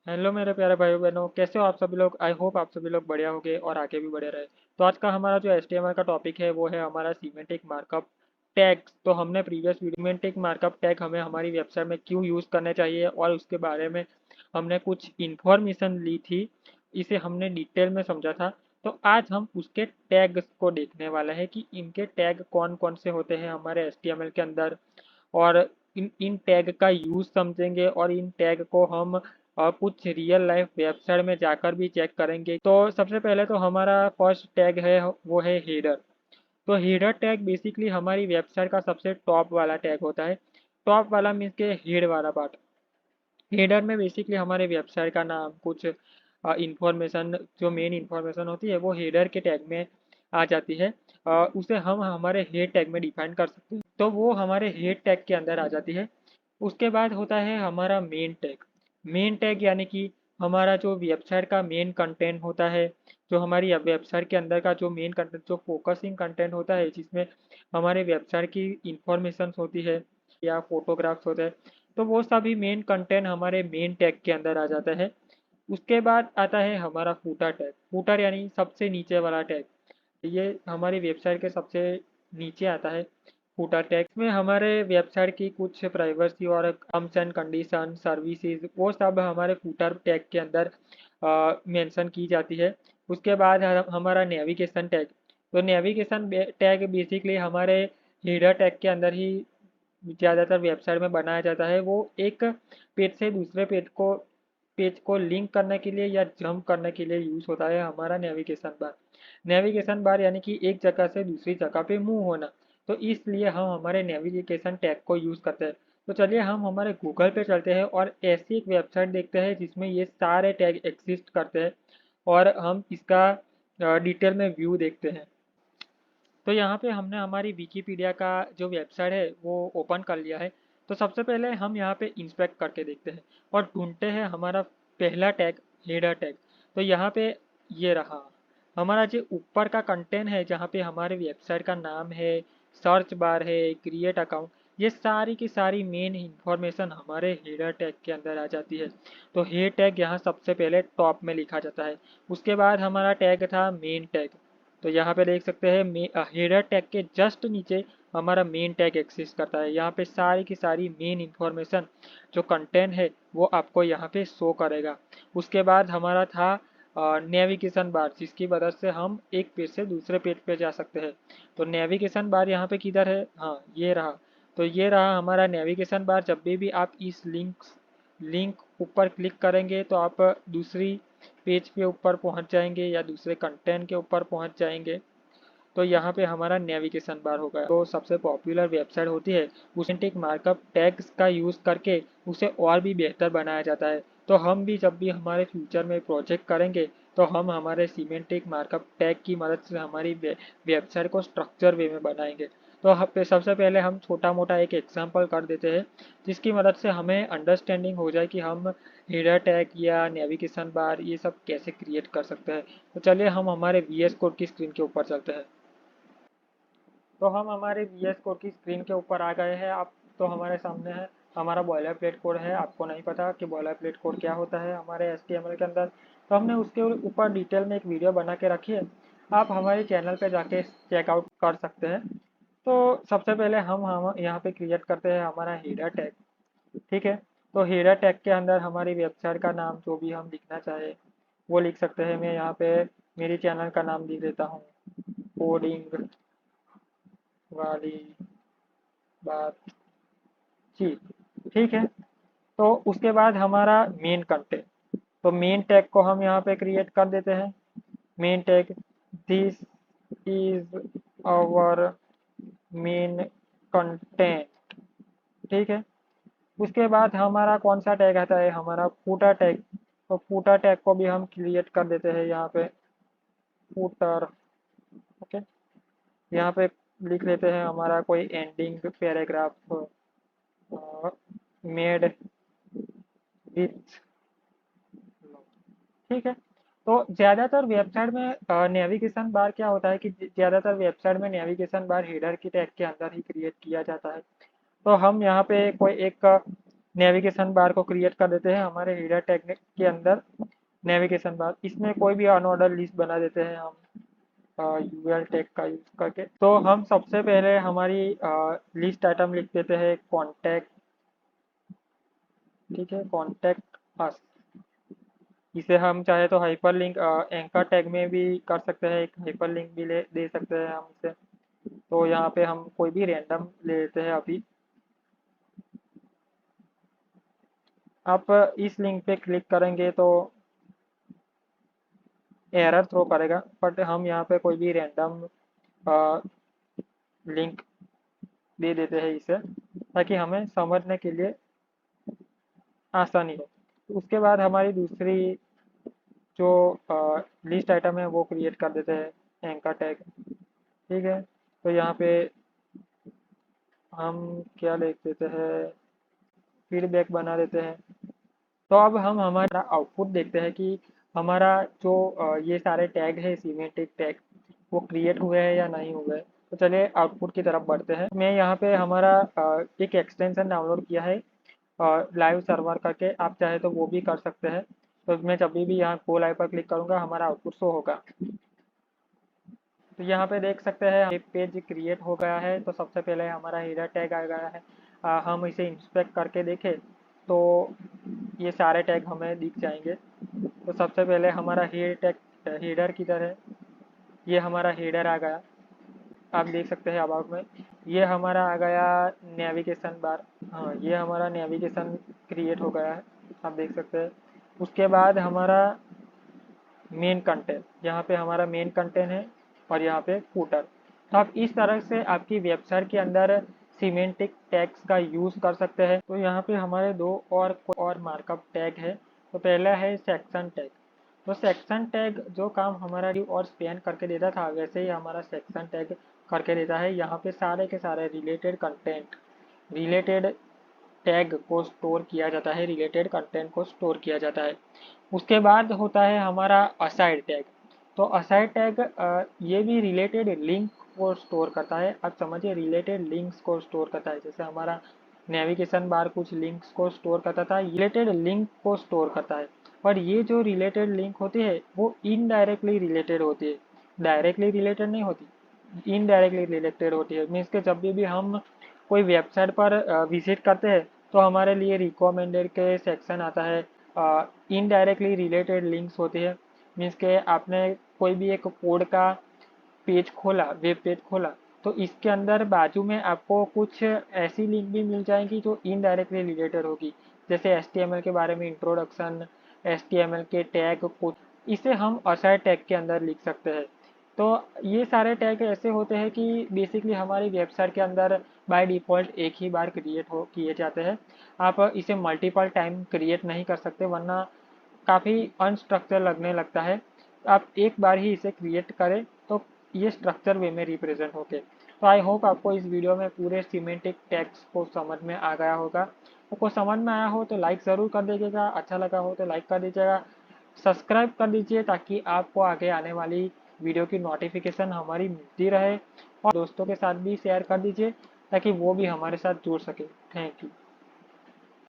Hello मेरे प्यारे भाई बहनों, कैसे हो आप सभी लोग। आई होप आप सभी लोग बढ़िया होंगे और आगे भी बढ़िया रहे। तो आज का हमारा जो HTML का टॉपिक है वो है हमारा सीमेंटिक मार्कअप टैग। तो हमने previous video semantic markup tag हमें हमारी वेबसाइट में क्यों यूज़ करने चाहिए और उसके बारे में हमने कुछ इन्फॉर्मेशन ली थी। इसे हमने डिटेल में समझा था। तो आज हम उसके टैग्स को देखने वाले हैं कि इनके टैग कौन कौन से होते हैं हमारे HTML के अंदर। और इन इन टैग का यूज़ समझेंगे और इन टैग को हम कुछ रियल लाइफ वेबसाइट में जाकर भी चेक करेंगे। तो सबसे पहले तो हमारा फर्स्ट टैग है वो है हेडर। तो हेडर टैग बेसिकली हमारी वेबसाइट का सबसे टॉप वाला टैग होता है। टॉप वाला मीन्स के हेड वाला पार्ट। हेडर में बेसिकली हमारे वेबसाइट का नाम कुछ इंफॉर्मेशन जो मेन इंफॉर्मेशन होती है वो हेडर के टैग में आ जाती है। उसे हम हमारे हेड टैग में डिफाइन कर सकते हैं, तो वो हमारे हेड टैग के अंदर आ जाती है। उसके बाद होता है हमारा मेन टैग। मेन टैग यानी कि हमारा जो वेबसाइट का मेन कंटेंट होता है, जो हमारी वेबसाइट के अंदर का जो मेन कंटेंट जो फोकसिंग कंटेंट होता है, जिसमें हमारे वेबसाइट की इंफॉर्मेशन होती है या फोटोग्राफ्स होते हैं, तो वो सभी मेन कंटेंट हमारे मेन टैग के अंदर आ जाता है। उसके बाद आता है हमारा फूटर टैग। फूटर यानी सबसे नीचे वाला टैग। ये हमारी वेबसाइट के सबसे नीचे आता है फूटर टैग में। हमारे वेबसाइट की कुछ प्राइवेसी और टर्म्स एंड कंडीशन सर्विसेज वो सब हमारे फूटर टैग के अंदर मेंशन की जाती है। उसके बाद हमारा नेविगेशन टैग। तो नेविगेशन टैग बेसिकली हमारे हेडर टैग के अंदर ही ज़्यादातर वेबसाइट में बनाया जाता है। वो एक पेज से दूसरे पेज को लिंक करने के लिए या जंप करने के लिए यूज़ होता है हमारा नेविगेशन बार। नेविगेशन बार यानी कि एक जगह से दूसरी जगह पे मूव होना। तो इसलिए हम हमारे नेविगेशन टैग को यूज़ करते हैं। तो चलिए हम हमारे गूगल पे चलते हैं और ऐसी एक वेबसाइट देखते हैं जिसमें ये सारे टैग एग्जिस्ट करते हैं और हम इसका डिटेल में व्यू देखते हैं। तो यहाँ पे हमने हमारी विकीपीडिया का जो वेबसाइट है वो ओपन कर लिया है। तो सबसे पहले हम यहाँ पे इंस्पेक्ट करके देखते हैं और ढूंढते हैं हमारा पहला टैग, हेडर टैग। तो यहाँ पे ये रहा हमारा जो ऊपर का कंटेंट है, जहाँ पे हमारे वेबसाइट का नाम है, सर्च बार है, क्रिएट अकाउंट, ये सारी की सारी मेन इंफॉर्मेशन हमारे हेडर टैग के अंदर आ जाती है। तो हेड टैग यहाँ सबसे पहले टॉप में लिखा जाता है। उसके बाद हमारा टैग था मेन टैग। तो यहाँ पे देख सकते हैं हेडर टैग के जस्ट नीचे हमारा मेन टैग एक्सिस्ट करता है। यहाँ पे सारी की सारी मेन इंफॉर्मेशन जो कंटेंट है वो आपको यहाँ पे शो करेगा। उसके बाद हमारा था नेविगेशन बार, जिसकी मदद से हम एक पेज से दूसरे पेज पे जा सकते हैं। तो नेविगेशन बार यहाँ पे किधर है, हाँ ये रहा। तो ये रहा हमारा नेविगेशन बार। जब भी आप इस लिंक ऊपर क्लिक करेंगे तो आप दूसरी पेज के ऊपर पहुंच जाएंगे या दूसरे कंटेंट के ऊपर पहुंच जाएंगे। तो यहाँ पे हमारा नेविगेशन बार हो गया। तो सबसे पॉपुलर वेबसाइट होती है उस सिमेंटिक मार्कअप टैग्स का यूज़ करके उसे और भी बेहतर बनाया जाता है। तो हम भी जब भी हमारे फ्यूचर में प्रोजेक्ट करेंगे तो हम हमारे सीमेंटिक मार्कअप टैग की मदद से हमारी वेबसाइट को स्ट्रक्चर वे में बनाएंगे। तो सबसे पहले हम छोटा मोटा एक एग्जांपल कर देते हैं जिसकी मदद से हमें अंडरस्टैंडिंग हो जाए कि हम हेडर टैग या नेविगेशन बार ये सब कैसे क्रिएट कर सकते हैं। तो चलिए हम हमारे VS कोड की स्क्रीन के ऊपर चलते हैं। तो हम हमारे VS कोड की स्क्रीन के ऊपर आ गए हैं। आप तो हमारे सामने है हमारा बॉयलर प्लेट कोड है। आपको नहीं पता कि बॉयलर प्लेट कोड क्या होता है हमारे HTML के अंदर, तो हमने उसके ऊपर डिटेल में एक वीडियो बना के रखी है। आप हमारे चैनल पे जाके चेकआउट कर सकते हैं। तो सबसे पहले हम यहाँ पे क्रिएट करते हैं हमारा हेडर टैग। ठीक है। तो हेडर टैग के अंदर हमारी वेबसाइट का नाम जो भी हम लिखना चाहे वो लिख सकते हैं। मैं यहाँ पे मेरी चैनल का नाम लिख देता हूँ, कोडिंग वाली बातचीत। ठीक है। तो उसके बाद हमारा मेन कंटेंट। तो मेन टैग को हम यहाँ पे क्रिएट कर देते हैं। Main tag, this is our main content. ठीक है। उसके बाद हमारा कौन सा टैग आता है, हमारा फूटर टैग। तो फूटर टैग को भी हम क्रिएट कर देते हैं यहाँ पे, फूटर। ओके। यहाँ पे लिख लेते हैं हमारा कोई एंडिंग पैराग्राफ मेड विथ। ठीक है। तो ज़्यादातर वेबसाइट में नेविगेशन बार क्या होता है कि ज़्यादातर वेबसाइट में नेविगेशन बार हेडर की टैग के अंदर ही क्रिएट किया जाता है। तो हम यहाँ पे कोई एक नेविगेशन बार को क्रिएट कर देते हैं हमारे हेडर टैग के अंदर। नेविगेशन बार, इसमें कोई भी अनऑर्डर लिस्ट बना देते हैं हम यूएल टैग का यूज करके। तो हम सबसे पहले हमारी लिस्ट आइटम लिख देते हैं कॉन्टैक्ट, ठीक है, कॉन्टैक्ट अस। इसे हम चाहे तो हाइपरलिंक एंकर टैग में भी कर सकते हैं, एक हाइपरलिंक भी ले दे सकते हैं हम इसे। तो यहाँ पे हम कोई भी रैंडम ले लेते हैं अभी। आप इस लिंक पे क्लिक करेंगे तो एरर थ्रो करेगा, बट हम यहाँ पे कोई भी रैंडम लिंक दे देते हैं इसे, ताकि हमें समझने के लिए आसानी हो। उसके बाद हमारी दूसरी जो लिस्ट आइटम है वो क्रिएट कर देते हैं एंकर टैग, ठीक है। तो यहाँ पे हम क्या लिख देते हैं, फीडबैक बना देते हैं। तो अब हम हमारा आउटपुट देखते हैं कि हमारा जो ये सारे टैग है सिमेंटिक टैग वो क्रिएट हुए हैं या नहीं हुए। तो चलिए आउटपुट की तरफ बढ़ते हैं। मैं यहाँ पे हमारा एक एक्सटेंशन डाउनलोड किया है लाइव सर्वर करके, आप चाहे तो वो भी कर सकते हैं। तो मैं जब भी यहाँ गो लाइव पर क्लिक करूँगा हमारा आउटपुट शो होगा। तो यहाँ पे देख सकते हैं एक पेज क्रिएट हो गया है। तो सबसे पहले हमारा हेडर टैग आ गया है। हम इसे इंस्पेक्ट करके देखें तो ये सारे टैग हमें दिख जाएंगे। तो सबसे पहले हमारा हेडर किधर है, ये हमारा हेडर आ गया, आप देख सकते हैं अबाउट में। ये हमारा आ गया नेविगेशन बार, हाँ ये हमारा नेविगेशन क्रिएट हो गया है, आप देख सकते हैं। उसके बाद हमारा मेन कंटेंट, यहाँ पे हमारा मेन कंटेंट है और यहाँ पे फूटर। तो आप इस तरह से आपकी वेबसाइट के अंदर सीमेंटिक टैग्स का यूज़ कर सकते हैं। तो यहाँ पे हमारे दो और मार्कअप टैग है। तो पहला है सेक्शन टैग। तो सेक्शन टैग जो काम हमारा और स्पैन करके देता था वैसे ही हमारा सेक्शन टैग करके देता है। यहाँ पे सारे के सारे रिलेटेड कंटेंट, रिलेटेड टैग को स्टोर किया जाता है, रिलेटेड कंटेंट को स्टोर किया जाता है। उसके बाद होता है हमारा असाइड टैग। तो असाइड टैग ये भी रिलेटेड लिंक को स्टोर करता है। आप समझिए रिलेटेड लिंक्स को स्टोर करता है, जैसे हमारा नेविगेशन बार कुछ लिंक्स को स्टोर करता था, रिलेटेड लिंक को स्टोर करता है। पर ये जो रिलेटेड लिंक होती है वो इनडायरेक्टली रिलेटेड होती है, डायरेक्टली रिलेटेड नहीं होती, इनडायरेक्टली रिलेटेड होती है। मीन्स के जब भी हम कोई वेबसाइट पर विजिट करते हैं तो हमारे लिए रिकमेंडेड के सेक्शन आता है, इनडायरेक्टली रिलेटेड लिंक्स होती है। मीन्स के आपने कोई भी एक कोड का पेज खोला, वेब पेज खोला, तो इसके अंदर बाजू में आपको कुछ ऐसी लिंक भी मिल जाएंगी जो इनडायरेक्टली रिलेटेड होगी, जैसे HTML के बारे में इंट्रोडक्शन, HTML के टैग कुछ, इसे हम असाइड टैग के अंदर लिख सकते हैं। तो ये सारे टैग ऐसे होते हैं कि बेसिकली हमारी वेबसाइट के अंदर बाय डिफ़ॉल्ट एक ही बार क्रिएट हो किए जाते हैं। आप इसे मल्टीपल टाइम क्रिएट नहीं कर सकते, वरना काफ़ी अनस्ट्रक्चर लगने लगता है। आप एक बार ही इसे क्रिएट करें तो ये स्ट्रक्चर वे में रिप्रेजेंट होके। तो आई होप आपको इस वीडियो में पूरे सिमेंटिक टैग्स को समझ में आ गया होगा। आपको समझ में आया हो तो लाइक ज़रूर कर दीजिएगा, अच्छा लगा हो तो लाइक कर दीजिएगा, सब्सक्राइब कर दीजिए ताकि आपको आगे आने वाली वीडियो की नोटिफिकेशन हमारी मिलती रहे, और दोस्तों के साथ भी शेयर कर दीजिए ताकि वो भी हमारे साथ जुड़ सके। Thank you.